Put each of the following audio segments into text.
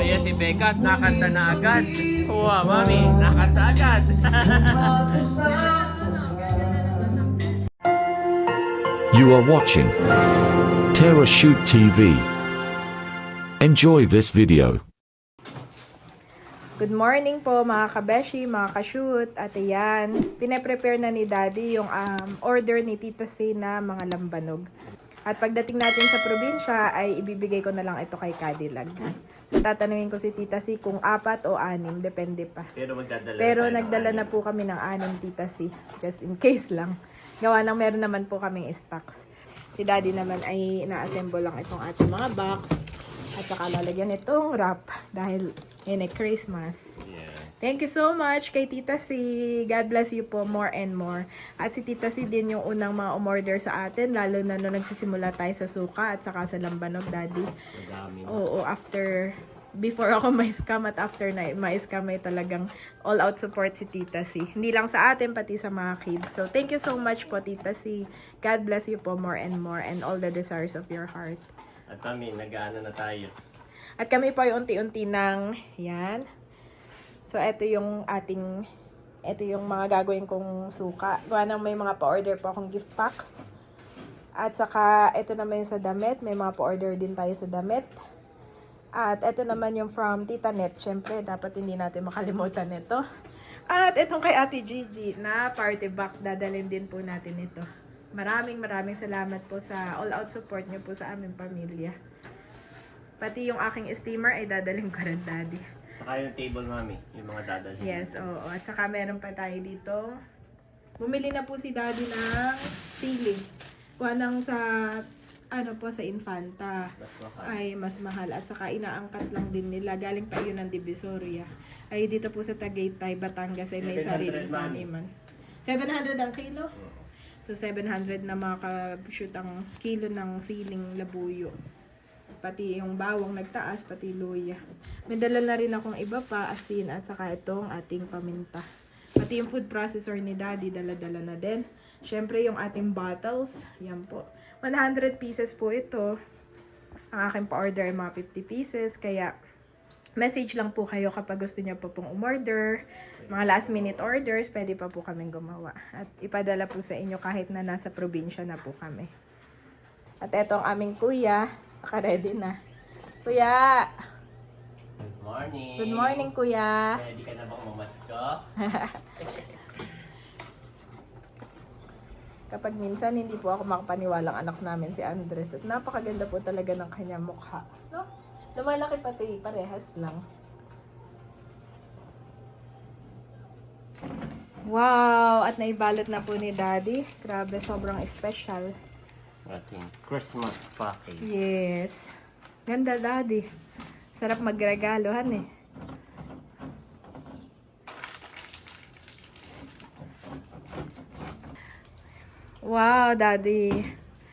Ayan si Becca, nakanta na agad. Wow, mami, nakanta agad. You are watching Terra Shoot TV. Enjoy this video. Good morning po mga kabeshi, mga ka-shoot. At ayan, pinaprepare na ni Daddy yung order ni Tita C na mga lambanog. At pagdating natin sa probinsya ay ibibigay ko na lang ito kay Cadillac. So tatanungin ko si Tita C kung 4 o 6, depende pa. Pero nagdala na po kami ng 6 Tita C, just in case lang. Gawa ng meron naman po kaming stocks. Si Daddy naman ay na-assemble lang itong ating mga box. At saka lalagyan itong wrap dahil yun ay Christmas. Yeah. Thank you so much kay Tita C. God bless you po more and more. At si Tita C din yung unang mga umorder sa atin, lalo na nung nagsisimula tayo sa suka at saka sa lambanog, Daddy. Oo, before ako ma-scam at after na ma-scam ay talagang all-out support si Tita C. Hindi lang sa atin, pati sa mga kids. So, thank you so much po, Tita C. God bless you po more and more and all the desires of your heart. At kami, nag-aano na tayo. At kami po ay unti-unti ng, yan. So, ito yung mga gagawin kong suka. Gawa nang may mga pa-order po akong gift packs. At saka, ito naman yung sa damit. May mga pa-order din tayo sa damit. At ito naman yung from Tita Net. Siyempre, dapat hindi natin makalimutan ito. At itong kay Ate Gigi na party box. Dadalhin din po natin ito. Maraming salamat po sa all-out support niyo po sa aming pamilya. Pati yung aking steamer ay dadalhin ko rin, Daddy. Saka yung table, mami, yung mga dadalhin. Yes, oo. At saka meron pa tayo dito. Bumili na po si Daddy ng ceiling. Kuha nang sa, sa Infanta. Ay, mas mahal. At saka inaangkat lang din nila. Galing pa yun ng Divisoria. Ay, dito po sa Tagaytay, Batangas ay may sariling taniman. 700 ang kilo? So, 700 na makaka-shoot ang kilo ng siling labuyo. Pati yung bawang nagtaas, pati luya. May dala na rin akong iba pa, asin, at saka itong ating paminta. Pati yung food processor ni Daddy, dala-dala na din. Siyempre, yung ating bottles, yan po. 100 pieces po ito. Ang aking pa-order ay mga 50 pieces, kaya message lang po kayo kapag gusto niyo po pong umorder. Mga last minute orders, pwede pa po kaming gumawa. At ipadala po sa inyo kahit na nasa probinsya na po kami. At eto ang aming kuya. Naka-ready na. Kuya! Good morning! Good morning, kuya! Ready ka na bang mamasko? Kapag minsan hindi po ako makapaniwalang anak namin si Andres. At napakaganda po talaga ng kanyang mukha. No? Lumalaki pati, parehas lang. Wow! At naibalot na po ni Daddy. Grabe, sobrang special. Ating Christmas package. Yes. Ganda, Daddy. Sarap magregalohan eh. Wow, Daddy.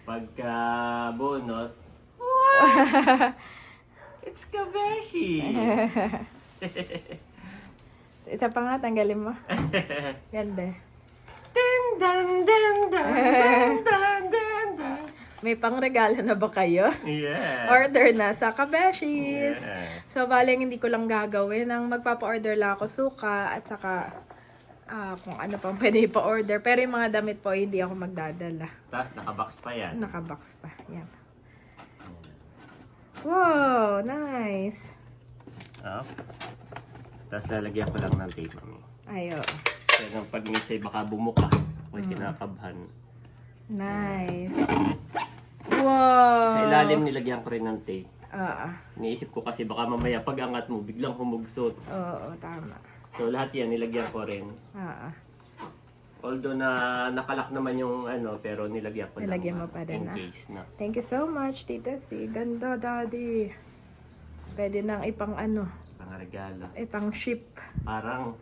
Pagka bunot, it's kabeshi! Isa pa nga, tanggalin mo. Ganda. Dun, dun, dun, dun, dun, dun, dun, dun. May pangregalo na ba kayo? Yes! Order na sa Kabeshis. Yes. So, baling hindi ko lang gagawin. Ang magpapa-order lang ako suka at saka kung ano pang pwede ipa-order. Pero yung mga damit po, hindi ako magdadala. Tapos nakabox pa yan. Nakabox pa. Yan. Wow! Nice! Oh. Tapos lalagyan ko lang ng tape, mami. Ayo. Kaya pag minsan baka bumuka, may kinakabhan. Nice. Wow! Sa ilalim nilagyan ko rin ng tape. Iniisip ko kasi baka mamaya pag angat mo, biglang humugsot. Oo, tama. So lahat yan nilagyan ko rin. Although na nakalak naman yung pero nilagyan ko Nilagyan lang mo pa din, in case na. Thank you so much, Tita C. Ganda, Daddy. Pwede nang ipang Pangaregalo. ipang ship. Parang,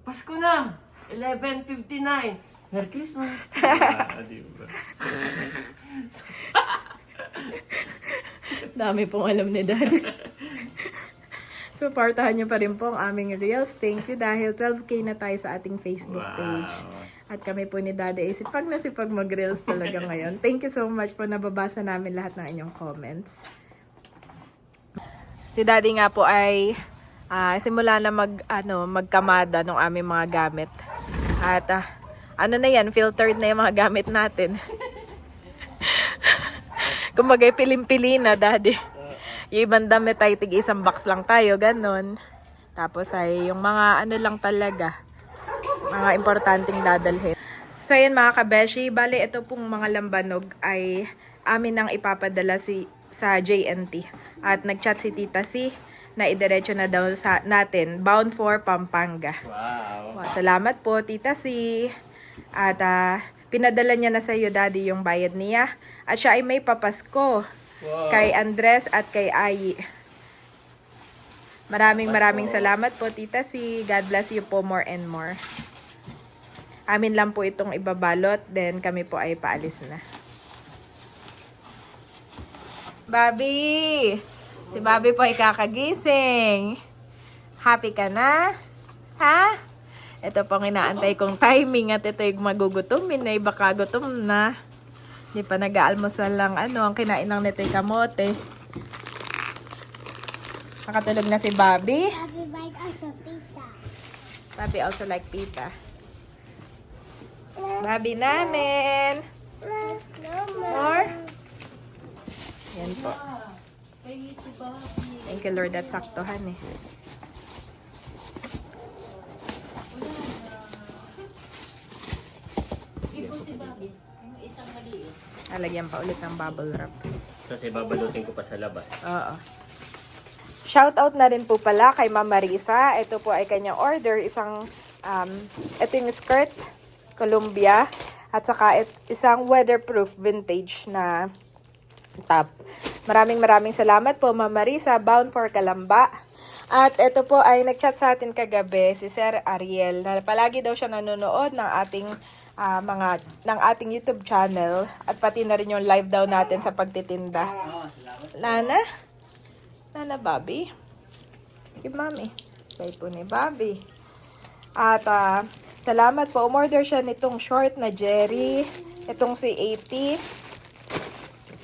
Pasko na! 11:59! Merry Christmas! Diba? Dami pong alam ni Daddy. Supportahan niyo pa rin po ang aming reels. Thank you dahil 12K na tayo sa ating Facebook page. At kami po ni Dada ay sipag na sipag mag-reels talaga ngayon. Thank you so much po. Nababasa namin lahat ng inyong comments. Si Daddy nga po ay simula na magkamada ng aming mga gamit. At ano na yan, filtered na yung mga gamit natin. Kumbaga pilim-pili na, Daddy. Yung ibang damit ay tig-isang box lang tayo, ganon. Tapos ay yung mga ano lang talaga, mga importanteng dadalhin. So ayan mga kabeshi, bali ito pong mga lambanog ay amin nang ipapadala sa JNT. At nagchat si Tita C na idiretso na daw natin, bound for Pampanga. Wow. Salamat po Tita C. At pinadala niya na sa iyo, Daddy, yung bayad niya. At siya ay may papasko kay Andres at kay Ayi. Maraming salamat po, Tita C. God bless you po more and more. Amin lang po itong ibabalot, then kami po ay paalis na. Bobby! Si Bobby po ay kakagising. Happy ka na? Ha? Ito pong inaantay kong timing at ito yung magugutumin na baka gutom na. Hindi pa nag-aalmusal lang ang kinain ng nito'y kamote. Nakatulog na si Bobby. Bobby like also pizza. Bobby also like pizza. Bobby namin. More? Yan po. Thank you Lord at saktohan eh. Alagyan pa ulit ng bubble wrap. Kasi babalutin ko pa sa labas. Oo. Shoutout na rin po pala kay Ma'am Marisa. Ito po ay kanyang order. Ito yung skirt, Columbia. At saka isang weatherproof vintage na top. Maraming salamat po Ma'am Marisa. Bound for Calamba. At ito po ay nagchat sa atin kagabi si Sir Ariel. Na palagi daw siya nanonood ng ating YouTube channel. At pati na rin yung live daw natin sa pagtitinda. Lana, Bobby. Kay Mami. Kay po ni Bobby. At salamat po. Umorder siya nitong short na Jerry. Itong si 80.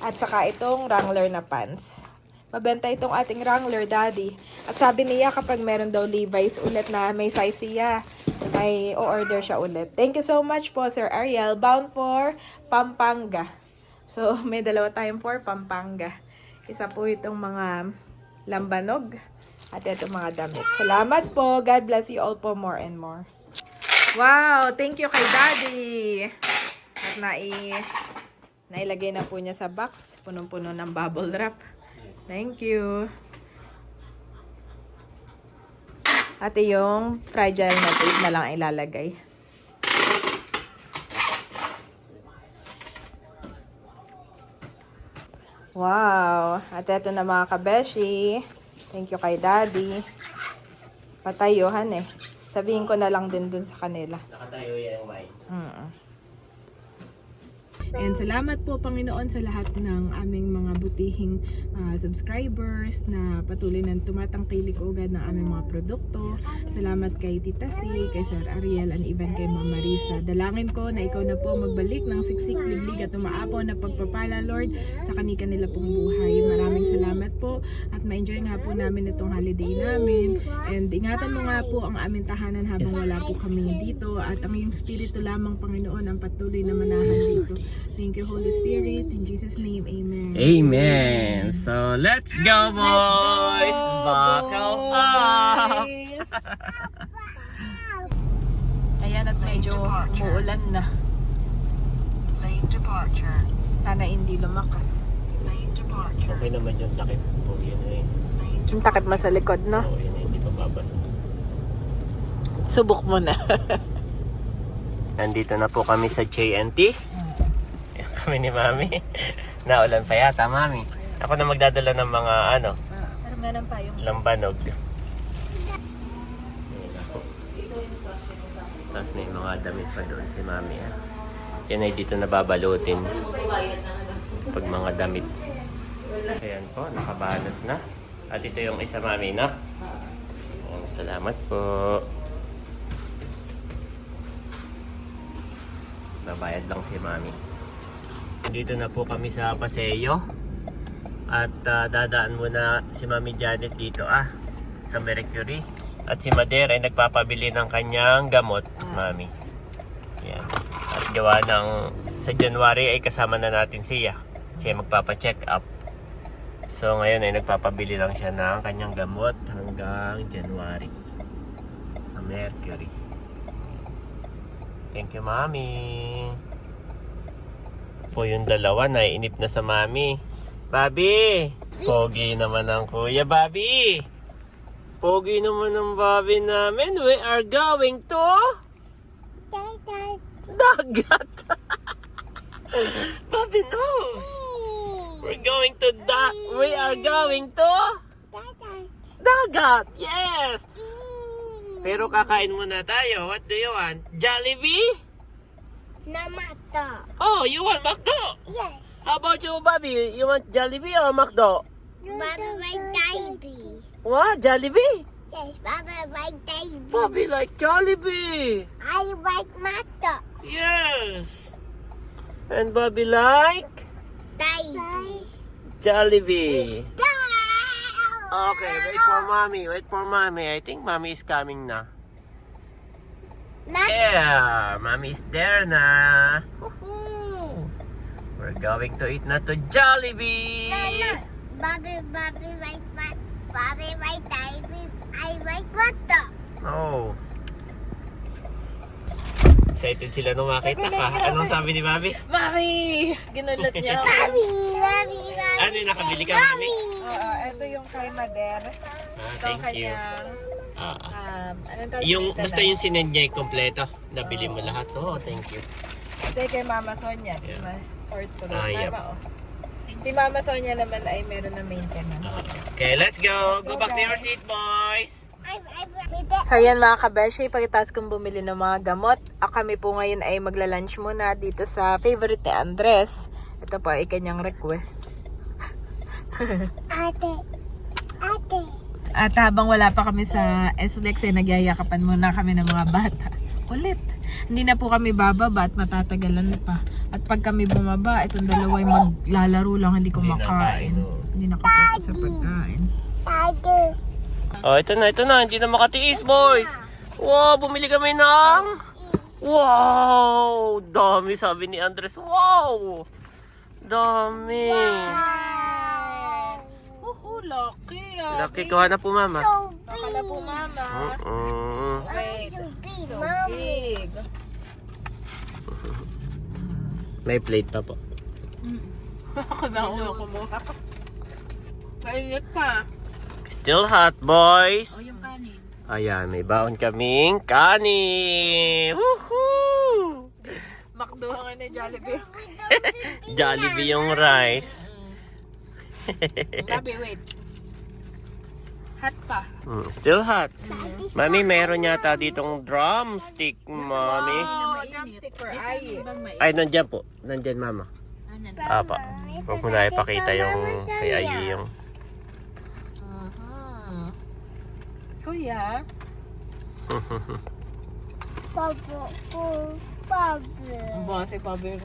At saka itong Wrangler na pants. Mabenta itong ating Wrangler, Daddy. At sabi niya kapag meron daw Levi's ulit na may size siya, ay o-order siya ulit. Thank you so much po, Sir Ariel. Bound for Pampanga. So, may dalawa tayong for Pampanga. Isa po itong mga lambanog at itong mga damit. Salamat po. God bless you all po more and more. Wow! Thank you kay Daddy. At nailagay na po niya sa box. Punong-puno ng bubble wrap. Thank you. At yung fragile na tape na lang ilalagay. Wow! At ito na mga kabeshi. Thank you kay Daddy. Patayuhan eh. Sabihin ko na lang din dun sa kanila. Nakatayo yan yung wine. And salamat po Panginoon sa lahat ng aming mga butihing subscribers na patuloy na tumatangkilik agad ng aming mga produkto. Salamat kay Tita C, kay Sir Ariel, and even kay Ma'am Marisa. Dalangin ko na ikaw na po magbalik ng siksik, liglig at umaapaw na pagpapala, Lord, sa kanila pong buhay. Maraming salamat po at ma-enjoy nga po namin itong holiday namin. And ingatan mo nga po ang aming tahanan habang wala po kami dito at ang iyong spirito lamang Panginoon ang patuloy na manahan dito. Thank you, Holy Spirit. In Jesus' name, amen. Amen. So, let's go, boys! Buckle up! Ayan at medyo umuulan na. Lane departure. Sana hindi lumakas. Lane departure. Okay naman yung takip. O, yun eh. Yung takip mo sa likod, no? O, yun eh. Hindi pa babasa. Subok mo na. Nandito na po kami sa JNT. Ayan kami ni Mami. Naulan pa yata, Mami. Ako na magdadala ng mga Parang ganun pa yung... lambanog. Ayan ako. Tapos may mga damit pa doon si Mami. Yan ay dito nababalutin. Pag mga damit. Ayan po, nakabalot na. At ito yung isa, Mami, na. Ayan, salamat po. Nabayad lang si Mami. Dito na po kami sa Paseo. At dadaan muna si Mami Janet dito sa Mercury. At si Mader ay nagpapabili ng kanyang gamot, Mami. Yan. At gawa ng sa January ay kasama na natin siya. Siya magpapa-check up. So ngayon ay nagpapabili lang siya ng kanyang gamot hanggang January sa Mercury. Thank you, Mami. Po yung dalawa naiinip na sa Mami. Bobby! Pogi naman ang kuya, Bobby! Pogi naman ang Bobby namin. We are going to dagat! Bobby knows! We are going to dagat! Yes! Pero kakain muna tayo. What do you want? Jollibee? Namato. Oh, you want McDo? Yes. How about you, Bobby? You want Jollibee or McDo? Baba like baby. What? Jollibee? Yes, Baba like baby. Bobby like Jollibee. I like Mato. Yes. And Bobby like Baby. Jollibee. Okay, wait for mommy. I think mommy is coming na. Yeah, mommy is there na. Woohoo! We're going to eat na to Jollibee. Bobby like Mato. Bobby like baby. I like Mato. Oh. Excited sila nung makita ka. Anong sabi ni Bobby? Mami! Ginulat niya ako. Bobby. Ano yung nakabili ka, Mami? Oo, ito yung kay Mader. Ito Thank you. kanyang, anong tawag Yung, dito basta na? yung sinend niya yung kompleto. Nabili mo lahat. Oh, thank you. Ito yung kay Mama Sonia. Yeah. Sort ko rin. Yep. Mama, oh. Si Mama Sonia naman ay meron na maintenance. Okay, let's go. Go back to your seat, boys. So yan mga kabeshi, pagkatapos kong bumili ng mga gamot, kami po ngayon ay magla-lunch muna dito sa favorite ni Andres. Ito po ay kanyang request. Ate. At habang wala pa kami sa SLEX, ay nagyayakapan muna kami ng mga bata. Ulit. Hindi na po kami bababa at matatagalan pa. At pag kami bumaba, itong dalawa ay maglalaro lang, hindi kumakain. Hindi nakapokus sa pagkain. Ate. Oh, ito na. Hindi na makatiis, boys. Wow, bumili kami ng... Wow! Dami, sabi ni Andres. Wow! Dami. Lucky. Lucky, kuha na po, Mama. Baka na po, Mama. Wait. So big. May plate pa po. Ako na ulo ko muna. Mainit pa. Still hot, boys. Oh, yung kanin. Ayan, may baon kaming kanin. Woohoo! Makdo nga ni Jollibee. Jollibee yung rice. Grabe, wait. Hot pa. Still hot. Mami, meron yata ditong drumstick, Mami. Oh, drumstick for Ai. Ay, nandyan po. Nandyan, Mama. Apa. Huwag mo na ipakita yung kay Ayi yung... Kuya. Pabo. Ba, si Pablo.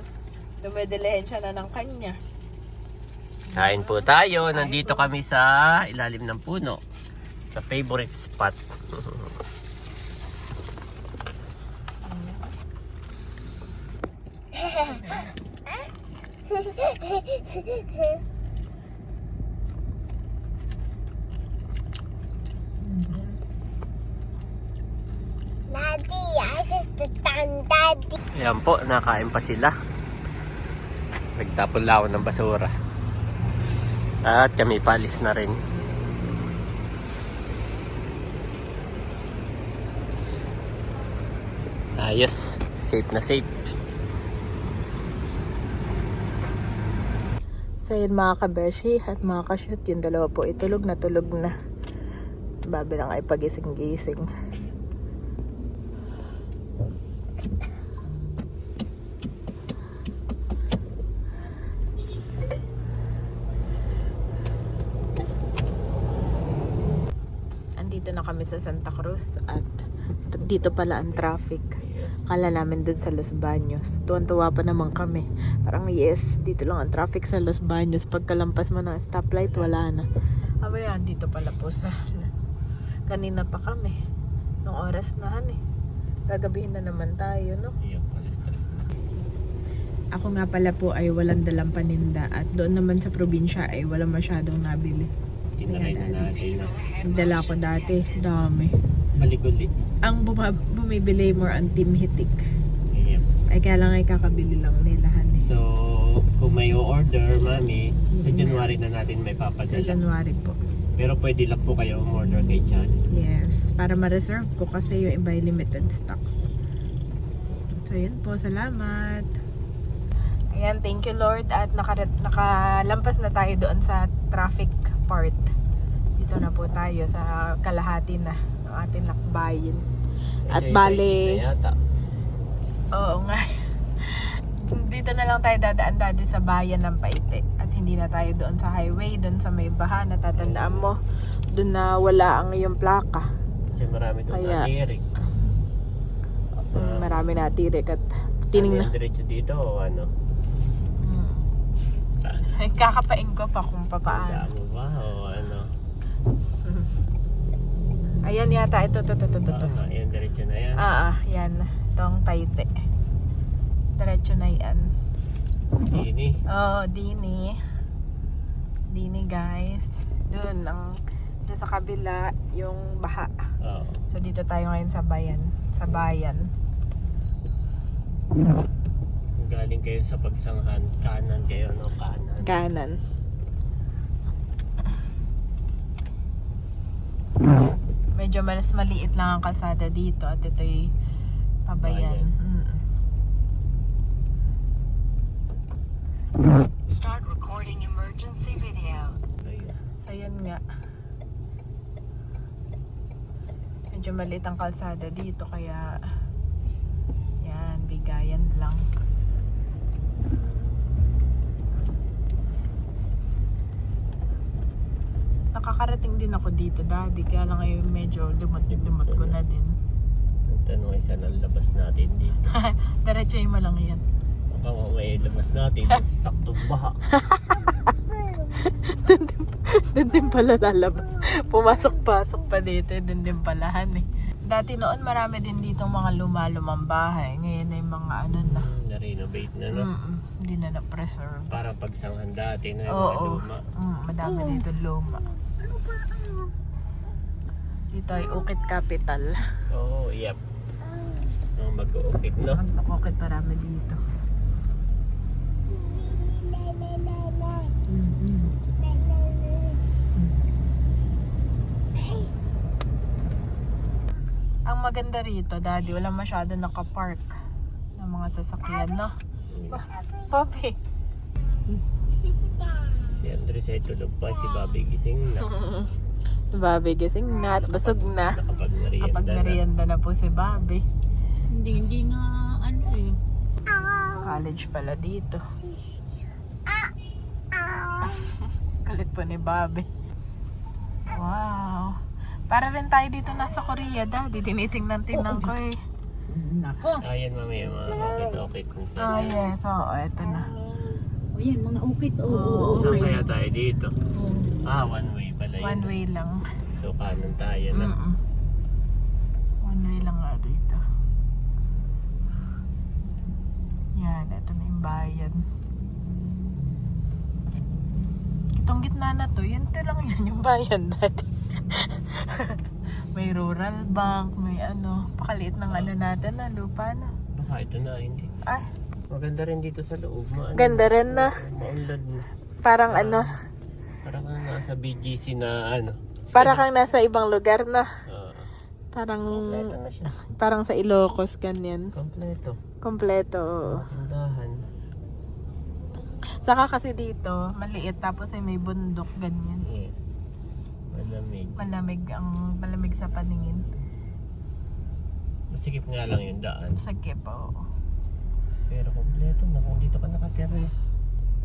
Dumedelehin siya na ng kanya. Kain po tayo. Nandito kami sa ilalim ng puno. Sa favorite spot. Daddy, I just done Daddy. Ayan po, nakain pa sila. Nagtapon lang ako ng basura. At kami palis na rin. Ayos, safe na safe. So yun mga kabeshi at mga kashoot, yung dalawa po itulog na tulog na. Babi lang ay pagising-gising. Andito na kami sa Santa Cruz at dito pala ang traffic. Akala namin dun sa Los Baños. Tuwan-tuwa pa naman kami. Parang yes, dito lang ang traffic sa Los Baños. Pagkalampas mo ng stoplight, wala na. Yan, dito pala po sa... Kanina pa kami. Nung oras na Gagabihin na naman tayo, no? Iyak pala, stress na. Ako nga pala po ay walang dalang paninda. At doon naman sa probinsya ay walang masyadong nabili. Tinry na natin. Nagdala ko dati. Dami. Balik-ulit. Ang bumibili more on Team Hitik. Iyak. Ay kaya lang ay kakabili lang nila. So, kung may order, mami, sa January na natin may Sa papadala. January po. Pero pwede lang po kayo order kay Chan. Yes, para ma-reserve ko kasi yung iba ay limited stocks. So yun po, salamat. Ayan, thank you Lord at nakalampas na tayo doon sa traffic part. Dito na po tayo sa kalahati na ng ating lakbayin. At bale, oo nga. Dito na lang tayo dadaan dati sa bayan ng Paite. At hindi na tayo doon sa highway, doon sa may baha, natatandaan mo. Doon na wala ang iyong plaka. Kasi marami doon Kaya- natirik. Marami natirik at tinignan. Diretso dito o ano? Kakapain ko pa kung papaano. Tanda mo ba o ano? Ayan yata, ito. Ayan, diretso na yan. Yan. Itong Paite. Diretso na yan. Dini. Oh, Dini. Dini guys. Doon sa kabila yung baha. Oo. So dito tayo ngayon sa bayan. Sa bayan. Galing kayo sa pagsanghan, kanan kayo, no? Kanan. Kanan. Medyo mas maliit lang ang kalsada dito at ito'y pabayan. Start recording emergency video. Ayun. So yun nga. Medyo maliit ang kalsada dito kaya yan, bigayan lang. Nakakarating din ako dito daddy, kaya lang ngayon medyo lumot ko na din. Ang tanong ay saan ang labas natin dito. Diretsoy mo lang yan. Baka may labas natin, saktong baha. Doon din pala lalabas. Pumasok-pasok pa dito, doon din palahan eh. Dati noon marami din dito mga lumang bahay. Ngayon ay mga ano na. Na-renovate na, no? Hindi na na-preserve. Para pagsanghan dati na yung mga Oo. luma. Madami dito luma. Dito ay Ukit Capital. Oo, yep. No, mag-uukit, no? Ukit marami dito. Ang maganda rito, daddy, walang masyado nakapark ng mga sasakyan, no? Poppy. Si Andres ay tulog pa, si Bobby gising na. Bobby gising na at busog na. Nakapag-merienda Kapag na. narianda na po si Bobby. Hindi nga ano eh. College pala dito. Galit po ni Bobby. Wow. Para rin tayo dito nasa Korea, daddy. Tinitingnan ko eh. Nako. Ayan, mami, yung mga ukit-ukit. Oh yes, oo, eto na. O yan, mga ukit. Oo, Oo. Saan okay. kaya tayo dito? One way pala yun. One way lang. So, kanan tayo na. One way lang nga dito. Yan, eto na yung bayan. Itong gitna na to, yan to lang yan yung bayan dati. May rural bank, may ano, pakaliit ng ano natin na lupa na. Baka ito na, hindi. Ay, Maganda rin dito sa loob. ganda rin na. Maunlad na. Parang ano, Parang nasa BGC na ano. para kang nasa ibang lugar na. Parang, Kompleto na siya. parang sa Ilocos, ganyan. Kompleto. Kompleto, oo. Tindahan. Saka kasi dito, maliit tapos ay may bundok, ganyan. Yes. Malamig. Malamig sa paningin. Masikip nga lang yung daan. Sakip, oo. Pero kompleto na kung dito ka nakatira.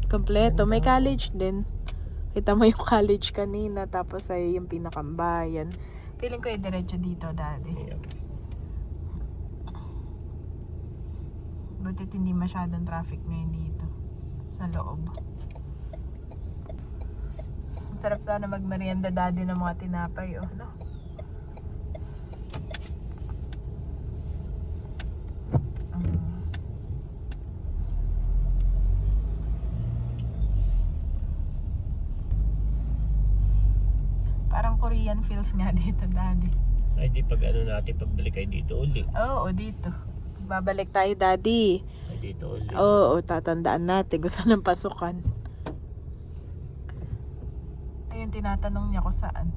Kompleto. May college din. Kita mo yung college kanina, tapos ay yung pinakambayan. Feeling ko diretso dito, daddy. Yep. Butit hindi masyadong traffic ngayon dito. Sa loob. Ang sarap sana magmerienda daddy ng mga tinapay, oh, no? Parang Korean feels nga dito, daddy. Ay, di pag ano natin, pagbalik kayo dito uli. Oo, dito. Babalik tayo, daddy. Ay, dito uli. Oo, tatandaan natin kung saan ang pasukan. Ayun, tinatanong niya kung saan.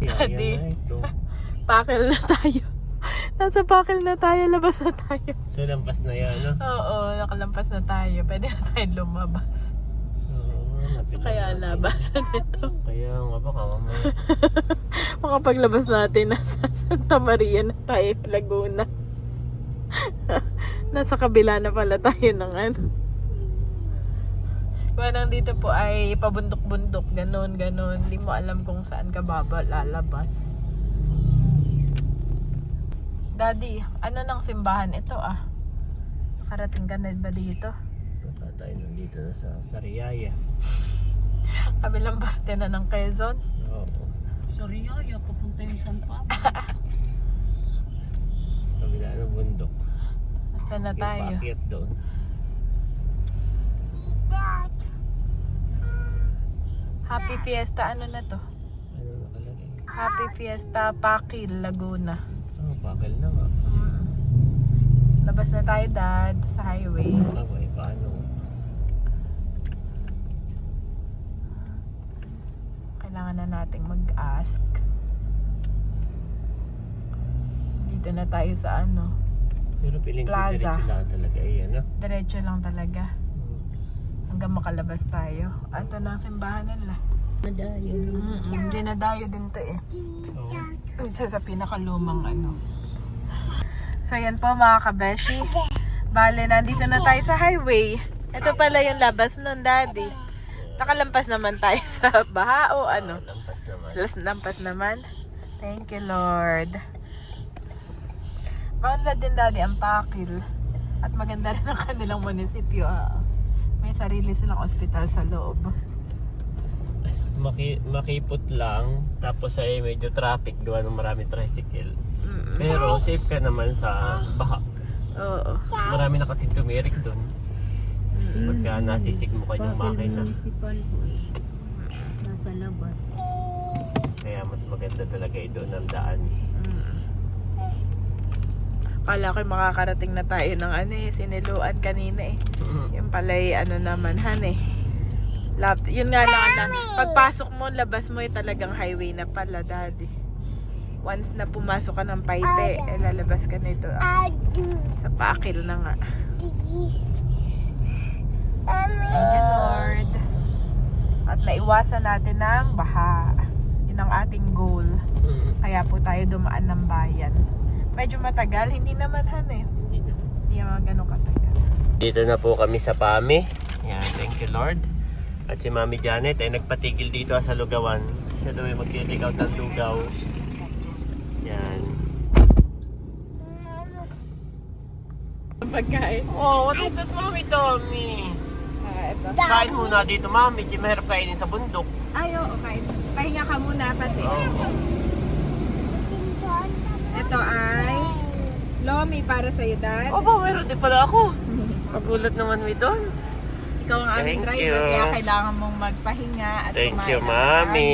Daddy. Yan na ito. Pakil na tayo. Nasa pakil na tayo, labas na tayo. So, lampas na yan, no? Oo, nakalampas na tayo. Pwede na tayo lumabas. Kaya labasan ito. Kaya nga baka mamaya. Makapaglabas natin, nasa Santa Maria na tayo, Laguna. Nasa kabila na pala tayo ng ano. Kung nandito po ay pabundok-bundok, ganon. Hindi mo alam kung saan ka lalabas. Daddy, ano ng simbahan ito ah? Nakarating ka na ba dito? Baka tayo nandito na sa Sariaya. Kabilang parte na ng Quezon. Oo. Sorry, Arya, papunta yung San Pablo. Kabila ng bundok. Saan na tayo? Yung paakyat doon. Happy Fiesta, ano na to? Ano nakalagay? Happy Fiesta Pakil, Laguna. Oh, bakal na nga. Labas na tayo, Dad, sa highway. Okay, paano? Kailangan na nating mag-ask. Dito na tayo sa ano, Pero piling ko Plaza. diretso lang talaga yan, no? diretso lang talaga. Hanggang makalabas tayo. At ito na ang simbahan nila. Madayo. Dinadayo din to eh. Oo. Isa sa pinakalumang ano. So yan po mga kabeshi. Bale, nandito na tayo sa highway. Ito pala yung labas nun, Daddy. Nakalampas naman tayo sa baha o ano? Lampas naman. Lampas naman. Thank you, Lord. Maunlad din, Daddy, ang Pakil. At maganda rin ang kanilang munisipyo. May sarili silang ospital sa loob. Makipot lang, tapos ay medyo traffic, gawa ng maraming tricycle. Pero safe ka naman sa baha. Oo. Marami na kasing tumirik doon. Pagka nasisig mo kanyang makina. Municipal Hall. Nasa labas. Kaya mas maganda talaga doon ang daan. Kala ko makakarating na tayo ng ano eh, siniluan kanina eh. Yung pala'y ano naman, han eh. Yun nga lang na, pagpasok mo, labas mo yung talagang highway na pala, Daddy. Once na pumasok ka ng Paite, lalabas ka nito. Sa Pakil na nga. Thank you, Lord. At naiwasan natin ng baha. Yun ang ating goal. Kaya po tayo dumaan ng bayan. Medyo matagal, hindi naman han eh. Hindi naman ganun katagal. Dito na po kami sa Pami. Yan, thank you Lord. At si Mami Janet ay nagpatigil dito sa lugawan. Siya daw ay mag-take out ng lugaw. Yan. Pagkain. Oh, what is that, Mami Tommy? Ito. Kain muna dito, Mami. Di mahirap kainin sa bundok. Ay, oo, kain. Pahinga ka muna pati. Ito ay lomi para sa'yo, Dad. Opo, meron din pala ako. Pagulat naman mi doon. Ikaw ang aming Thank driver, you. kaya kailangan mong magpahinga at Thank kumain you, ng Mami.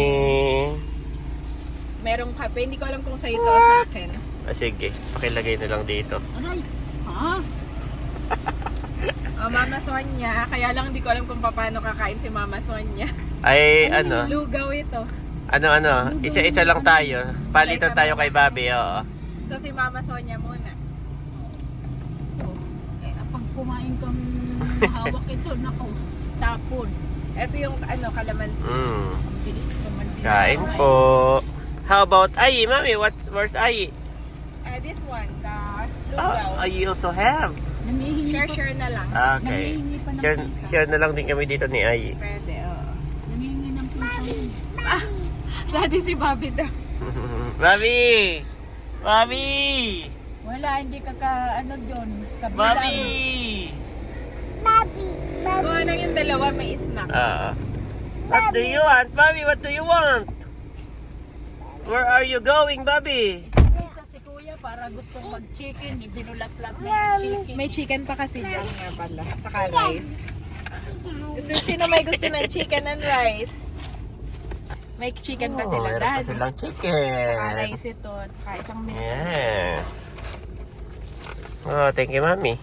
Merong kape, hindi ko alam kung sa'yo ito o sa akin. Sige, pakilagay na lang dito. Aray! Ha? Mama Sonia, kaya lang hindi ko alam kung paano kakain si Mama Sonia. Ay, ano? Lugaw ito. Ano? Isa-isa lang tayo. Palitan tayo kay Bobby, oo. So si Mama Sonia muna. Eh, pag kumain kang hawak ito, nako, tapon. Ito yung ano, kalamansi. Bilis naman din. Kain po. How about Ai, Mami? Where's Ai? This one, the Oh, lugaw. I also have. Namihingi pa, Share na lang. Okay. Namihingi pa ng pizza. Share na lang din kami dito ni Ai. Pwede, oo. Namihingi ng pizza. Daddy si Bobby daw. Mami! Mami! Wala, hindi ka ano dyan. Kabilang. Bobby! Bobby, Bobby, Kuha nang yung dalawa, may snacks. What do you want, Bobby? What do you want? Where are you going, Bobby? Isa si kuya para gustong mag-chicken. Ibinulat-lat na yung chicken. May chicken pa kasi dyan nga pala. Saka rice. Sino may gusto ng chicken and rice? May chicken pa sila, Meron pa Dad. silang Saka chicken. rice ito. At saka isang milk. Yes. Oh, thank you, Mami.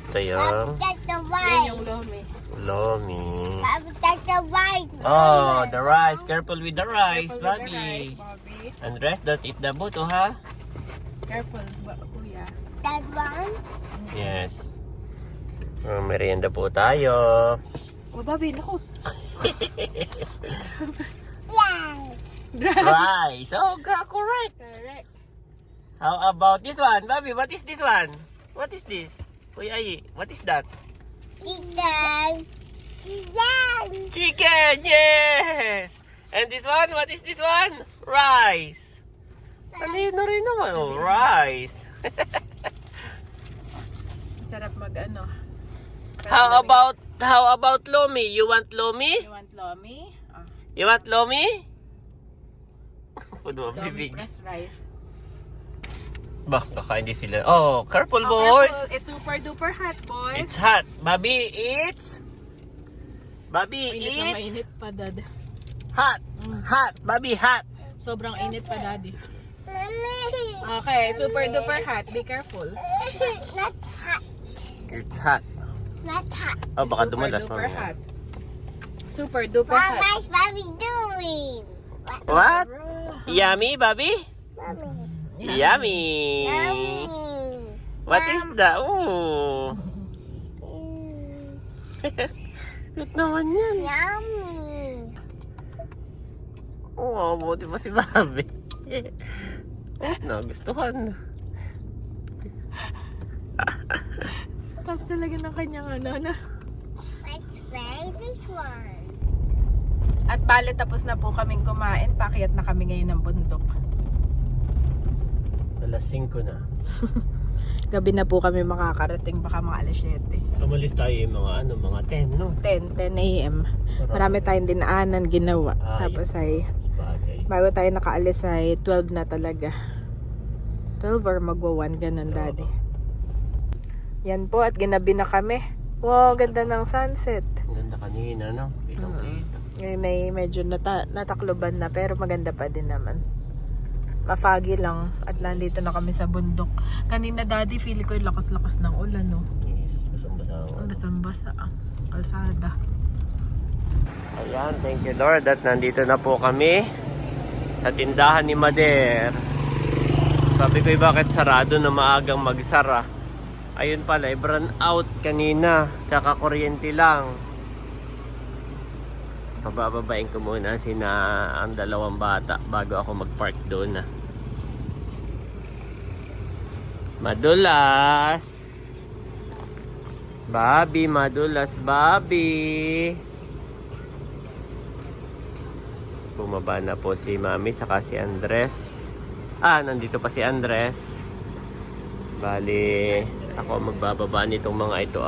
Ito yung that's the Yan white. yung lomi. lomi. Bobby, that's the white. Oh, the rice. Careful with the rice, Careful with the rice, Bobby. Bobby. And rest, don't eat the buto, ha? Careful, kuya. That one. Yes. Oh, merienda po tayo. Oh, Bobby, naku. Yes. Rice. Oh, correct. Correct. How about this one? Bobby, what is this one? What is this? Uy, ay, what is that? Chicken. Chicken. Chicken, yes! And this one, what is this one? Rice. Talino rin naman, oh, rice. Sarap mag ano. How about lomi? You want lomi? You want lomi? Ah, You want lomi? Food mo, lomi bibig. pressed rice. Bah, baka hindi sila. Oh, careful, Oh, boys. careful. It's super duper hot, boys. It's hot. Bobby, it's... Bobby, Mainit na it's... mainit pa, Dad. Hot. Hot. Bobby, hot. Sobrang init pa, Daddy. Okay, super duper hot. Be careful. Not hot. It's hot. Not hot. Oh, baka Super dumalas. duper mamaya. hot. Super duper What hot. is Bobby doing? What? Yummy, Bobby? Mommy. Yummy. Yummy. What is that? Oh. Cute naman yan. Yummy. Oo, buti pa si Bobby. Nagustuhan. Tapos talaga ng kanyang ano na. Let's try this one. At bale, tapos na po kaming kumain. Pakyat na kami ngayon ng bundok. Alas 5 na. Gabi na po kami makakarating. Baka mga alas 7. Umalis tayo yung mga 10, no? 10 a.m. Marami tayong dinaanan, ginawa. Ah, Tapos ay, Bagay. bago tayo nakaalis ay 12 na talaga. 12 or magwa 1, ganun, Daddy. Yan po, at ginabi na kami. Wow, ganda ng sunset. Ang ganda kanina, no? Kitang-kita. Ngayon ay medyo natakloban na, pero maganda pa din naman. Mafagi lang at nandito na kami sa bundok. Kanina, Daddy, feel ko yung lakas-lakas ng ulan, no? Yes, basang-basa ako. Ang basang-basa ang kalsada. Ayan, thank you Lord at nandito na po kami sa tindahan ni Mader. Sabi ko bakit sarado na maagang magsara. Ayun pala, i-brown out kanina. Tsaka kuryente lang. Pabababain ko muna ang dalawang bata bago ako mag-park doon na. Madulas. Bobby, madulas Bobby. Bumaba na po si Mami saka si Andres. Nandito pa si Andres. Bali, ako magbababa nitong mga ito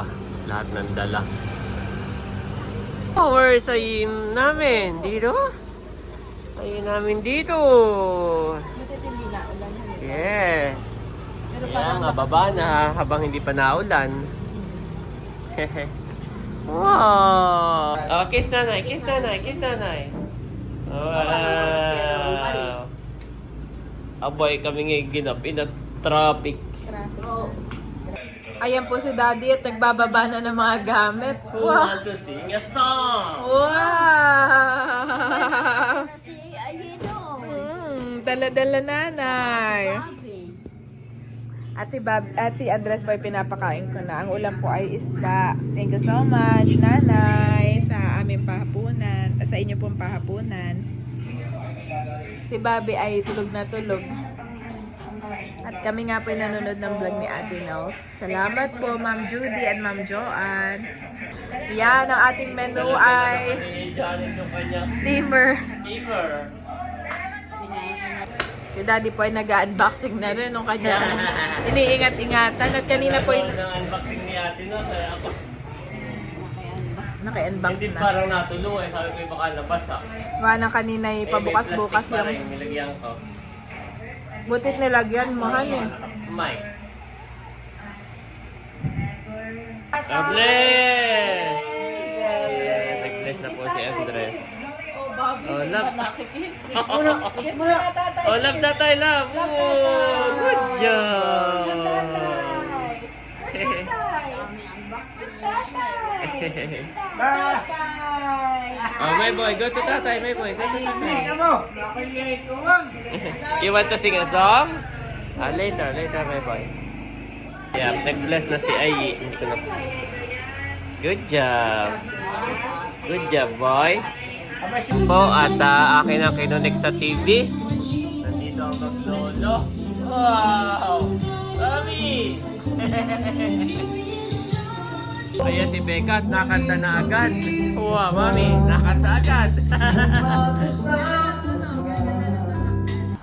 lahat ng dala. Oh, where's ayun namin? Dito? Ayun namin dito. Matitindi na ulan. Yes. Pero Kaya nga, baba na habang hindi pa naulan. Wow! Oh, kiss nanay, kiss nanay, kiss nanay. Wow! Aboy, kami ngayon ginapin at traffic. Ayan po si Daddy at nagbababa na ng mga gamit. Who want to sing a song? Wow! Si Ayino. Dala-dala nanay. At si Andres po ay pinapakain ko na. Ang ulam po ay isda. Thank you so much, nanay, sa aming pahapunan. Sa inyo pong pahapunan. Si Bobby ay tulog na tulog. At kami nga po ay nanonood ng vlog ni Ate Nels. Salamat po, Ma'am Judy and Ma'am Joanne. Yan, ang ating menu ay steamer. Steamer. Si Daddy po ay nag-unboxing na rin nung kanya. Iniingat-ingatan. At kanina po ay Ang unboxing ni ate no, kaya ako. naka-unbox Hindi na. parang natulo eh. Sabi ko baka nabasa. Gawa ng kanina ay pabukas-bukas yung... yung... nilagyan ko. Butit nilagyan, mahal eh. Mike. God bless! Nag-bless na po si Andres. Oh, love. Oh, love tatay, love. Oh, good job. Oh, my boy, go to tatay, my boy, go to tatay. You want to sing a song? Later, my boy. Yeah, nag-bless na si Ai. Hindi ko na... Good job. Good job, boys. Po, at akin ang kinunik sa TV. Nandito ang maglolo. Wow! Mami! Ayan si Becca at nakanta na agad. Wow, mami, nakanta agad.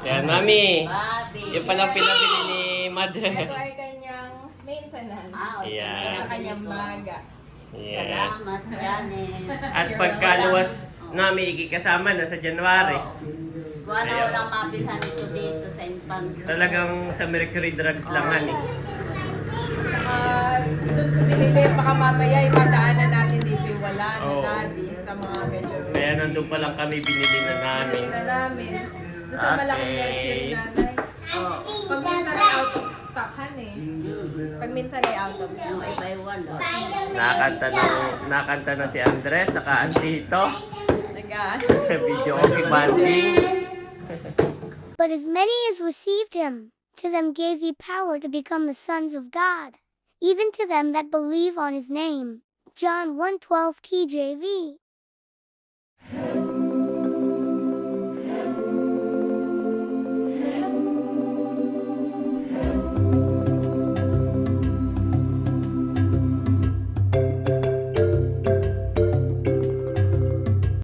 Yan, mami. Yung palang pinabili ni Mother. Ito ay kanyang maintenance. Yan. Kanyang baga. Yan. Salamat, Janet. At pagkaluwas namin ikikasama na sa January. Wala walang mabilhan ito dito sa infant. Talagang sa Mercury Drugs lang eh. Doon ko binili, baka mamaya yung madaanan natin dito yung wala na Oo. Daddy sa mga medyo... Kaya nandun pa lang kami binili na namin. Binili na namin. Doon sa malaking Mercury nanay. Oh. Pag minsan ay out of stock han eh. Pag minsan ay out of stock. Yung iba wala. Nakanta na si Andres, saka ang tito. Nagaan. Sa video okay banding. But as many as received him, to them gave he power to become the sons of God, even to them that believe on his name. John 1:12 KJV.